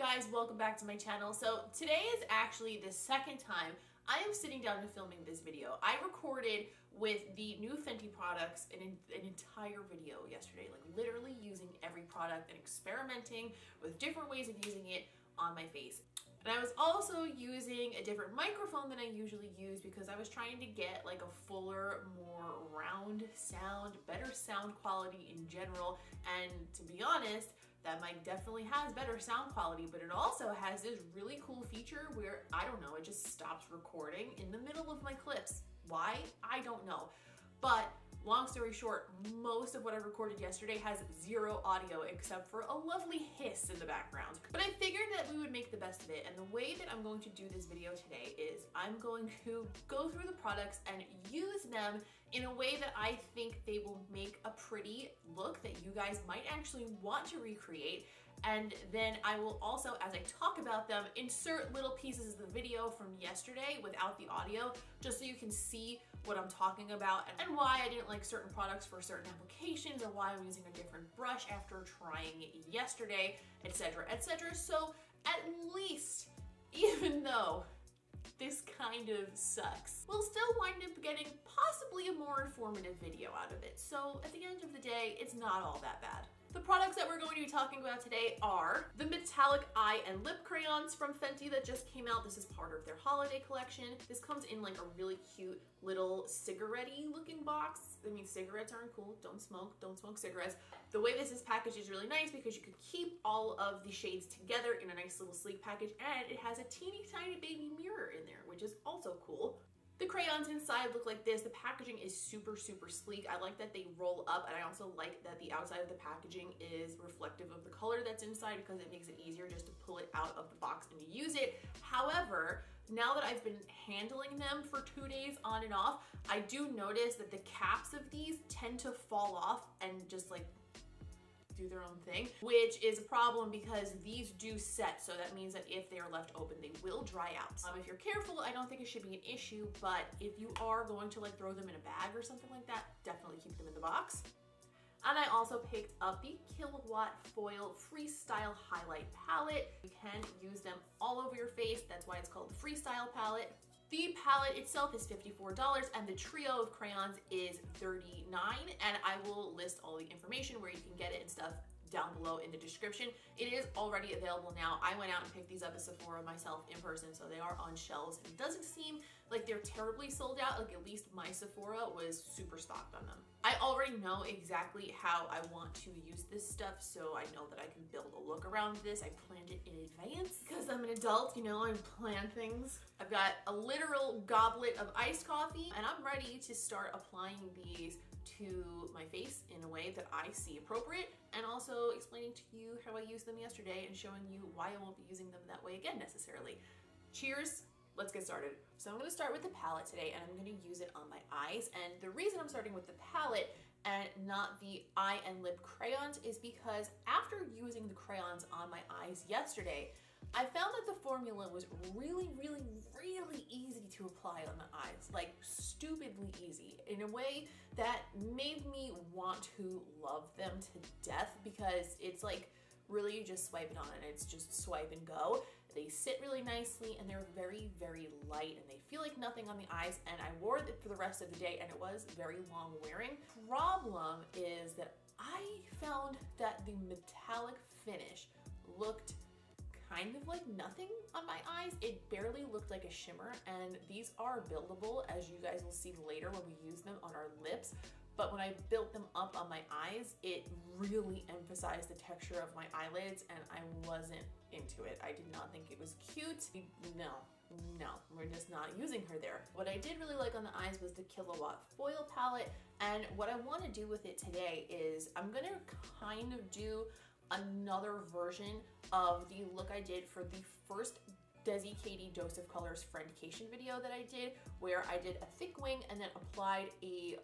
guys? Welcome back to my channel. So today is actually the second time I am sitting down and filming this video. I recorded with the new Fenty products an entire video yesterday, like literally using every product and experimenting with different ways of using it on my face. And I was also using a different microphone than I usually use because I was trying to get like a fuller, more round sound, better sound quality in general. And to be honest, that mic definitely has better sound quality, but it also has this really cool feature where, I don't know, it just stops recording in the middle of my clips. Why? I don't know. But long story short, most of what I recorded yesterday has zero audio except for a lovely hiss in the background. But I figured that we would make the best of it, and the way that I'm going to do this video today is I'm going to go through the products and use them in a way that I think they will make a pretty look that you guys might actually want to recreate. And then I will also, as I talk about them, insert little pieces of the video from yesterday without the audio, just so you can see what I'm talking about and why I didn't like certain products for certain applications, or why I'm using a different brush after trying it yesterday, etc., etc. So at least, even though this kind of sucks, we'll still wind up getting possibly a more informative video out of it. So at the end of the day, it's not all that bad. The products that we're going to be talking about today are the metallic eye and lip crayons from Fenty that just came out. This is part of their holiday collection. This comes in like a really cute little cigarette-y looking box. I mean, cigarettes aren't cool. Don't smoke cigarettes. The way this is packaged is really nice because you could keep all of the shades together in a nice little sleek package, and it has a teeny tiny baby mirror in there, which is also cool. The crayons inside look like this. The packaging is super sleek. I like that they roll up, and I also like that the outside of the packaging is reflective of the color that's inside because it makes it easier just to pull it out of the box and use it. However, now that I've been handling them for 2 days on and off, I do notice that the caps of these tend to fall off and just like do their own thing, which is a problem because these do set, so that means that if they are left open, they will dry out. If you're careful, I don't think it should be an issue, but if you are going to like throw them in a bag or something like that, definitely keep them in the box. And I also picked up the Killawatt Foil Freestyle Highlight Palette. You can use them all over your face. That's why it's called the Freestyle Palette. The palette itself is $54 and the trio of crayons is $39, and I will list all the information where you can get it and stuff down below in the description. It is already available now. I went out and picked these up at Sephora myself in person, so they are on shelves. It doesn't seem like they're terribly sold out. Like, at least my Sephora was super stocked on them. I already know exactly how I want to use this stuff, so I know that I can build a look around this. I planned it in advance because I'm an adult, you know, I plan things. I've got a literal goblet of iced coffee, and I'm ready to start applying these to my face in a way that I see appropriate, and also explaining to you how I used them yesterday and showing you why I won't be using them that way again necessarily. Cheers, let's get started. So I'm gonna start with the palette today, and I'm gonna use it on my eyes. And the reason I'm starting with the palette and not the eye and lip crayons is because after using the crayons on my eyes yesterday, I found that the formula was really easy to apply on the eyes, like stupidly easy, in a way that made me want to love them to death, because it's like really just swipe it on and it's just swipe and go. They sit really nicely and they're very light and they feel like nothing on the eyes, and I wore it for the rest of the day and it was very long wearing. Problem is that I found that the metallic finish looked kind of like nothing on my eyes. It barely looked like a shimmer, and these are buildable, as you guys will see later when we use them on our lips. But when I built them up on my eyes, it really emphasized the texture of my eyelids, and I wasn't into it. I did not think it was cute. No, we're just not using her there. What I did really like on the eyes was the Killawatt Foil palette, and what I want to do with it today is I'm gonna kind of do another version of the look I did for the first Desi Katie Dose of Colors Friendcation video that I did, where I did a thick wing and then applied a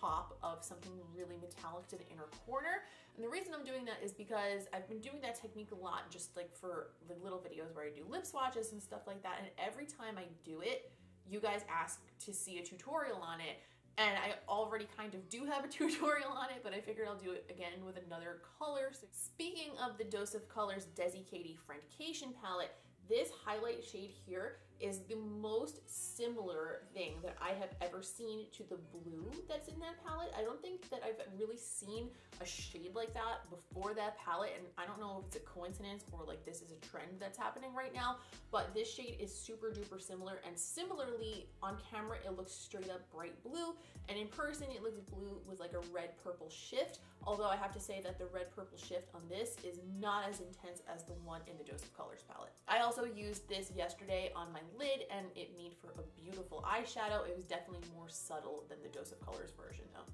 pop of something really metallic to the inner corner. And the reason I'm doing that is because I've been doing that technique a lot, just like for the little videos where I do lip swatches and stuff like that, and every time I do it, you guys ask to see a tutorial on it, And I already kind of do have a tutorial on it, but I figured I'll do it again with another color. So speaking of the Dose of Colors Desi Katie Friendcation palette, this highlight shade here is the most similar thing that I have ever seen to the blue that's in that palette. I don't think that I've really seen a shade like that before that palette, and I don't know if it's a coincidence or like this is a trend that's happening right now, but this shade is super duper similar, and similarly on camera it looks straight up bright blue, and in person it looks blue with like a red purple shift, although I have to say that the red purple shift on this is not as intense as the one in the Dose of Colors palette. I also used this yesterday on my lid and it made for a beautiful eyeshadow. It was definitely more subtle than the Dose of Colors version though.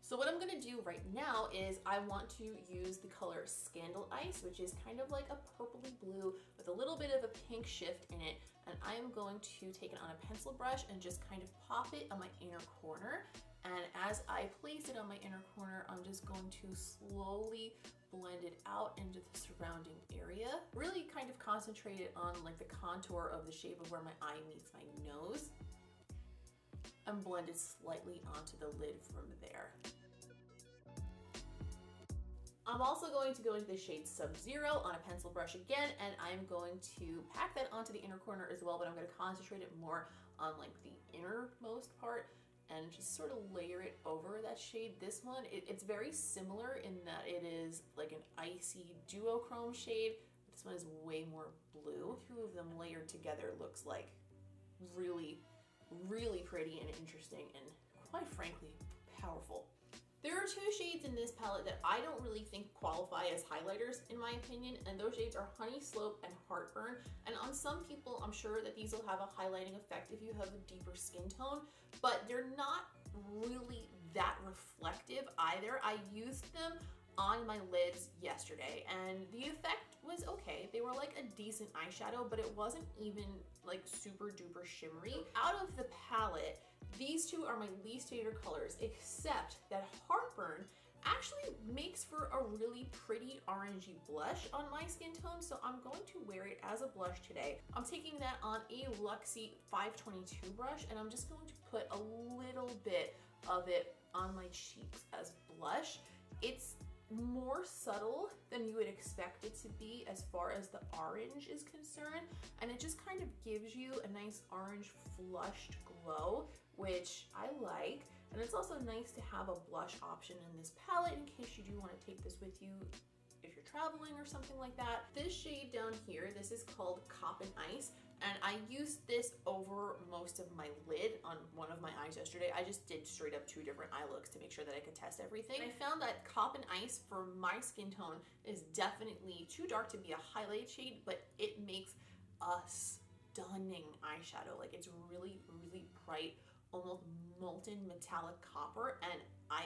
So what I'm gonna do right now is I want to use the color Scandal Ice, which is kind of like a purpley blue with a little bit of a pink shift in it. And I am going to take it on a pencil brush and just kind of pop it on my inner corner. And as I place it on my inner corner, I'm just going to slowly blend it out into the surrounding area. Really kind of concentrate it on like the contour of the shape of where my eye meets my nose, and blend it slightly onto the lid from there. I'm also going to go into the shade Sub-Zero on a pencil brush again, and I'm going to pack that onto the inner corner as well, but I'm going to concentrate it more on like the innermost part and just sort of layer it over that shade. This one, it's very similar in that it is like an icy duochrome shade. This one is way more blue. Two of them layered together looks like really, really pretty and interesting and quite frankly, powerful. There are two shades in this palette that I don't really think qualify as highlighters in my opinion, and those shades are Honey Slope and Heartburn. And on some people, I'm sure that these will have a highlighting effect if you have a deeper skin tone, but they're not really that reflective either. I used them on my lids yesterday and the effect was okay. They were like a decent eyeshadow, but it wasn't even like super duper shimmery. Out of the palette, these two are my least favorite colors, except that Heartburn actually makes for a really pretty orangey blush on my skin tone, so I'm going to wear it as a blush today. I'm taking that on a LUXE 522 brush, and I'm just going to put a little bit of it on my cheeks as blush. It's more subtle than you would expect it to be as far as the orange is concerned, and it just kind of gives you a nice orange flushed glow, which I like. And it's also nice to have a blush option in this palette in case you do want to take this with you if you're traveling or something like that. This shade down here, this is called Coppin Ice, and I used this over most of my lid on one of my eyes yesterday. I just did straight up 2 different eye looks to make sure that I could test everything. I found that Coppin Ice for my skin tone is definitely too dark to be a highlight shade, but it makes a stunning eyeshadow. Like, it's really, really bright, almost molten metallic copper, and I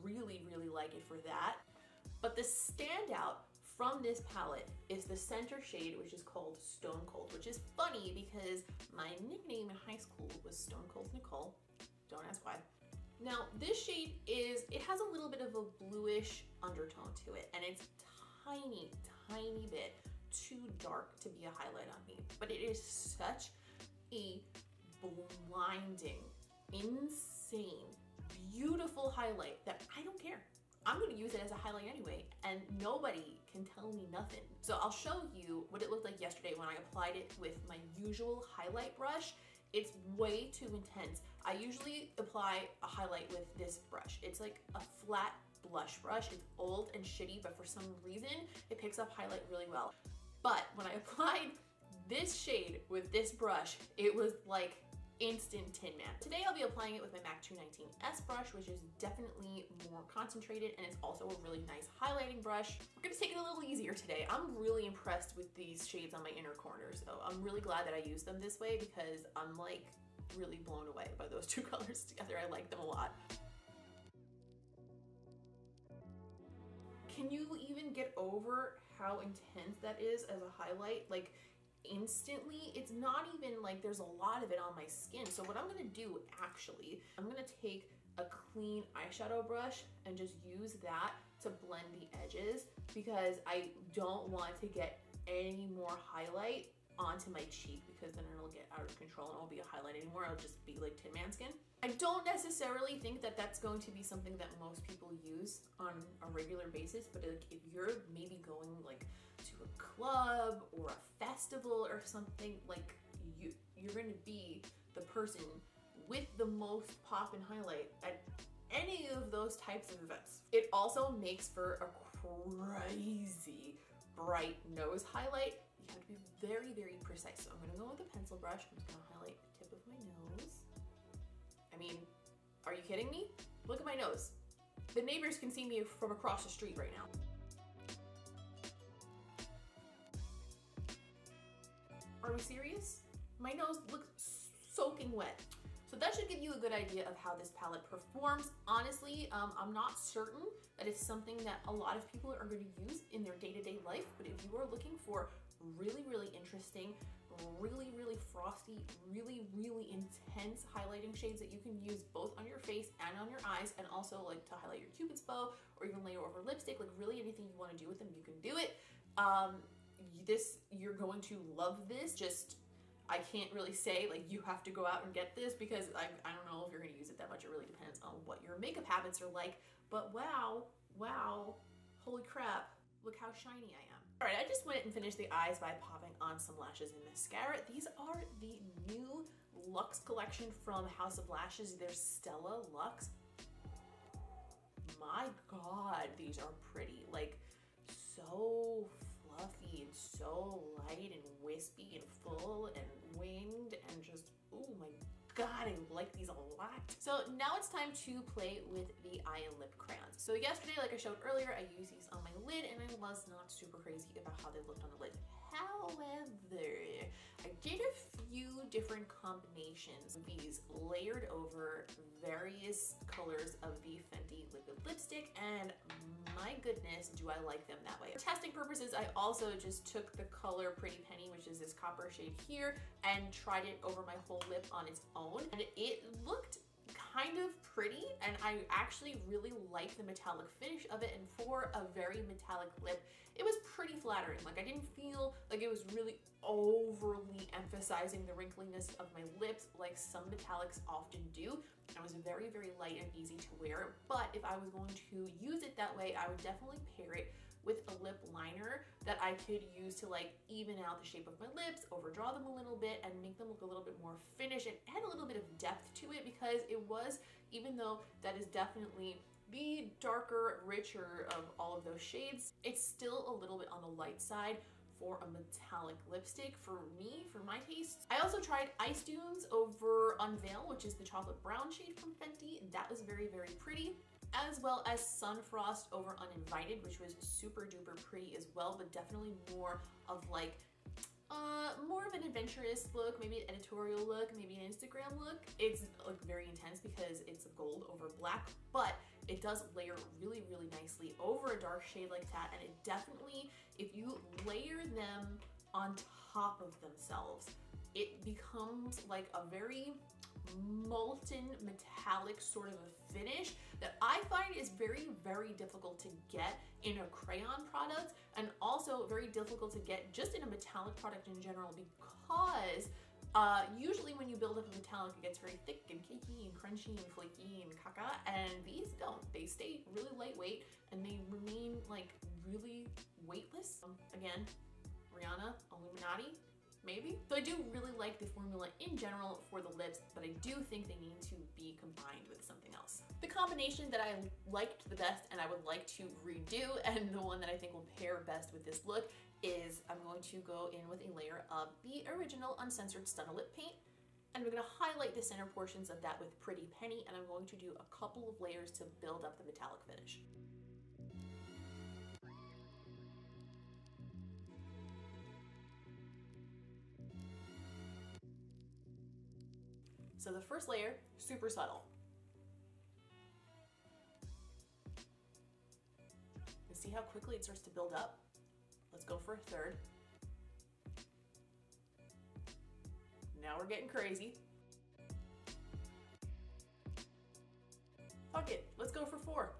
really, really like it for that. But the standout from this palette is the center shade, which is called Stone Cold, which is funny because my nickname in high school was Stone Cold Nicole. Don't ask why. Now, this shade it has a little bit of a bluish undertone to it, and it's tiny, tiny bit too dark to be a highlight on me, but it is such a blinding, insane, beautiful highlight that I don't care. I'm gonna use it as a highlight anyway, and nobody can tell me nothing. So I'll show you what it looked like yesterday when I applied it with my usual highlight brush. It's way too intense. I usually apply a highlight with this brush. It's like a flat blush brush. It's old and shitty, but for some reason, it picks up highlight really well. But when I applied this shade with this brush, it was like instant Tin Man. Today I'll be applying it with my MAC 219S brush, which is definitely more concentrated, and it's also a really nice highlighting brush. We're gonna take it a little easier today. I'm really impressed with these shades on my inner corners, so I'm really glad that I used them this way because I'm like really blown away by those two colors together. I like them a lot. Can you even get over how intense that is as a highlight? Like, instantly, it's not even like there's a lot of it on my skin. So what I'm gonna do actually, I'm gonna take a clean eyeshadow brush and just use that to blend the edges because I don't want to get any more highlight onto my cheek because then it'll get out of control and it won't be a highlight anymore. It'll just be like Tin Man skin. I don't necessarily think that that's going to be something that most people use on a regular basis, but like if you're maybe going like to a club or a festival or something, like you're gonna be the person with the most pop and highlight at any of those types of events. It also makes for a crazy bright nose highlight. You have to be very, very precise. So I'm gonna go with a pencil brush. I'm just gonna highlight the tip of my nose. I mean, are you kidding me? Look at my nose. The neighbors can see me from across the street right now. Are we serious? My nose looks soaking wet. So that should give you a good idea of how this palette performs. Honestly, I'm not certain that it's something that a lot of people are going to use in their day-to-day life, but if you are looking for really, really interesting, really, really frosty, really, really intense highlighting shades that you can use both on your face and on your eyes, and also like to highlight your Cupid's bow or even layer over lipstick, like really anything you want to do with them, you can do it. You're going to love this. Just, I can't really say like you have to go out and get this because I don't know if you're going to use it that much. It really depends on what your makeup habits are like, but wow, holy crap, look how shiny I am. All right, I just went and finished the eyes by popping on some lashes and mascara. These are the new Luxe collection from House of Lashes. They're Stella Luxe. My God, these are pretty. Like, so fluffy and so light and wispy and full and winged and just, oh my God, I like these a lot. So now it's time to play with the Eye and Lip Crayons. So yesterday, like I showed earlier, I used these on my lid and I was not super crazy about how they looked on the lid. However, I did a few different combinations of these layered over various colors of the Fenty liquid lipstick, and my goodness, do I like them that way. For testing purposes, I also just took the color Pretty Penny, which is this copper shade here, and tried it over my whole lip on its own, and it looked kind of pretty, and I actually really like the metallic finish of it, and for a very metallic lip, it was pretty flattering. Like, I didn't feel like it was really overly emphasizing the wrinkliness of my lips like some metallics often do. It was very, very light and easy to wear, but if I was going to use it that way, I would definitely pair it with a lip liner that I could use to like even out the shape of my lips, overdraw them a little bit, and make them look a little bit more finished and add a little bit of depth to it, because it was, even though that is definitely the darker, richer of all of those shades, it's still a little bit on the light side for a metallic lipstick for me, for my taste. I also tried Ice Dunes over Unveil, which is the chocolate brown shade from Fenty. That was very, very pretty. As well as Sunfrost over Uninvited, which was super duper pretty as well, but definitely more of like more of an adventurous look, maybe an editorial look, maybe an Instagram look. It's like very intense because it's gold over black, but it does layer really, really nicely over a dark shade like that. And it definitely, if you layer them on top of themselves, it becomes like a very molten metallic sort of a finish that I find is very, very difficult to get in a crayon product, and also very difficult to get just in a metallic product in general, because usually when you build up a metallic, it gets very thick and cakey and crunchy and flaky and caca, and these don't. They stay really lightweight and they remain like really weightless. Again, Rihanna, Illuminati, maybe. So I do really like the formula in general for the lips, but I do think they need to be combined with something else. The combination that I liked the best and I would like to redo, and the one that I think will pair best with this look, is I'm going to go in with a layer of the original uncensored STUNNA lip paint, and we're going to highlight the center portions of that with Pretty Penny, and I'm going to do a couple of layers to build up the metallic finish. So the first layer, super subtle. And see how quickly it starts to build up? Let's go for a third. Now we're getting crazy. Fuck it, let's go for 4.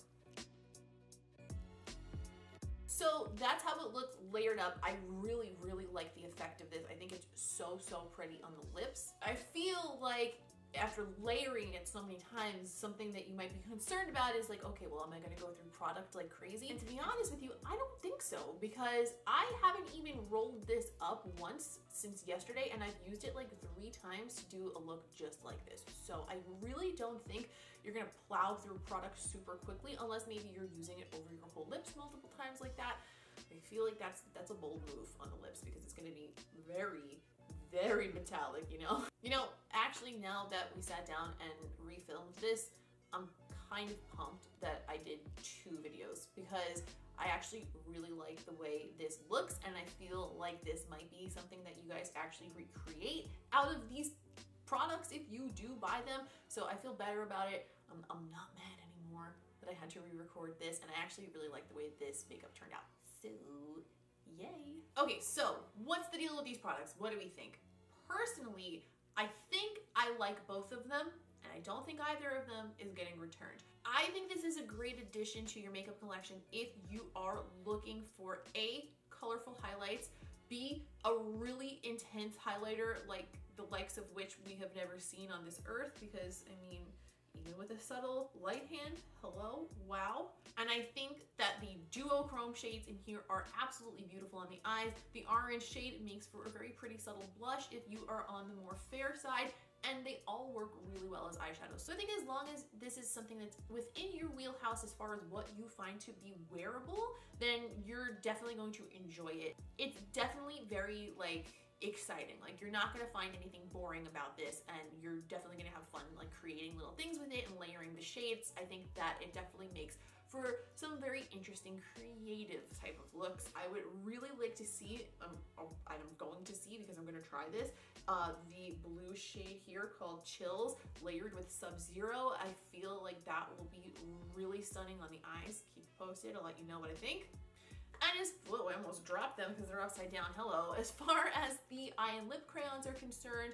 So that's how it looks layered up. I really, really like the effect of this. I think it's so, so pretty on the lips. I feel like after layering it so many times, something that you might be concerned about is like, okay, well, am I gonna go through product like crazy? And to be honest with you, I don't think so, because I haven't even rolled this up once since yesterday, and I've used it like 3 times to do a look just like this. So I really don't think you're gonna plow through product super quickly unless maybe you're using it over your whole lips multiple times like that. I feel like that's a bold move on the lips because it's gonna be very, very metallic, you know? Actually, now that we sat down and refilmed this, I'm kind of pumped that I did 2 videos because I actually really like the way this looks, and I feel like this might be something that you guys actually recreate out of these products if you do buy them. So I feel better about it. I'm not mad anymore that I had to re-record this, and I actually really like the way this makeup turned out. So yay. Okay, so what's the deal with these products? What do we think? Personally, I think I like both of them, and I don't think either of them is getting returned. I think this is a great addition to your makeup collection if you are looking for A, colorful highlights, B, a really intense highlighter like the likes of which we have never seen on this earth, because I mean, even with a subtle light hand, hello, wow. And I think that the duochrome shades in here are absolutely beautiful on the eyes. The orange shade makes for a very pretty subtle blush if you are on the more fair side, and they all work really well as eyeshadows. So I think as long as this is something that's within your wheelhouse as far as what you find to be wearable, then you're definitely going to enjoy it. It's definitely very like exciting. Like, you're not gonna find anything boring about this, and you're definitely gonna have fun like creating little things with it and layering the shades. I think that it definitely makes for some very interesting creative type of looks. I would really like to see, I'm going to see because I'm gonna try this, the blue shade here called Chills layered with Sub-Zero. I feel like that will be really stunning on the eyes. Keep posted, I'll let you know what I think. And whoa, I almost dropped them because they're upside down, hello. As far as the eye and lip crayons are concerned,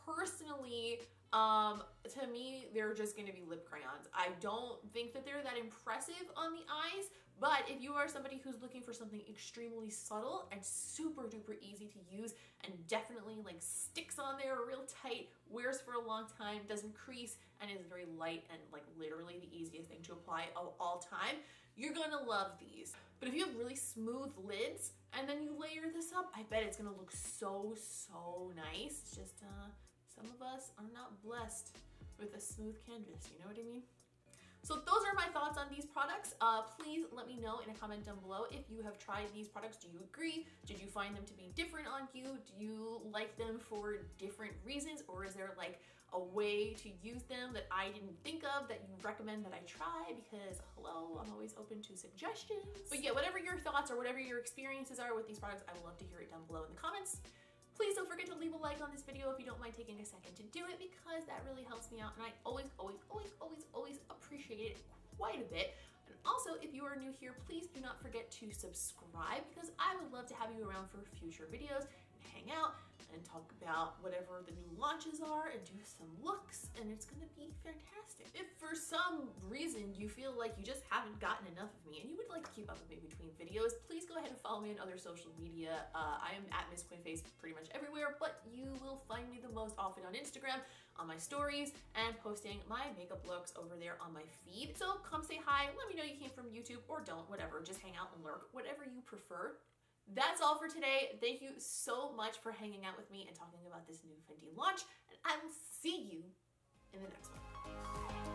personally, to me, they're just gonna be lip crayons. I don't think that they're that impressive on the eyes, but if you are somebody who's looking for something extremely subtle and super duper easy to use and definitely like sticks on there real tight, wears for a long time, doesn't crease, and is very light and like literally the easiest thing to apply of all time, you're gonna love these. But if you have really smooth lids and then you layer this up, I bet it's gonna look so, so nice. It's just, some of us are not blessed with a smooth canvas, you know what I mean? So those are my thoughts on these products. Please let me know in a comment down below if you have tried these products. Do you agree? Did you find them to be different on you? Do you like them for different reasons? Or is there like a way to use them that I didn't think of that you recommend that I try? Because hello, I'm always open to suggestions. But yeah, whatever your thoughts or whatever your experiences are with these products, I would love to hear it down below in the comments. Please don't forget to leave a like on this video if you don't mind taking a second to do it, because that really helps me out, and I always, always, always, always, always appreciate it quite a bit. And also, if you are new here, please do not forget to subscribe, because I would love to have you around for future videos and hang out and talk about whatever the new launches are and do some looks, and it's gonna be fantastic. If for some reason you feel like you just haven't gotten enough of me and you would like to keep up with me between videos, please go ahead and follow me on other social media. I am at Miss Quinface pretty much everywhere, but you will find me the most often on Instagram, on my stories, and posting my makeup looks over there on my feed. So come say hi, let me know you came from YouTube, or don't, whatever, just hang out and lurk, whatever you prefer. That's all for today. Thank you so much for hanging out with me and talking about this new Fenty launch, and I will see you in the next one.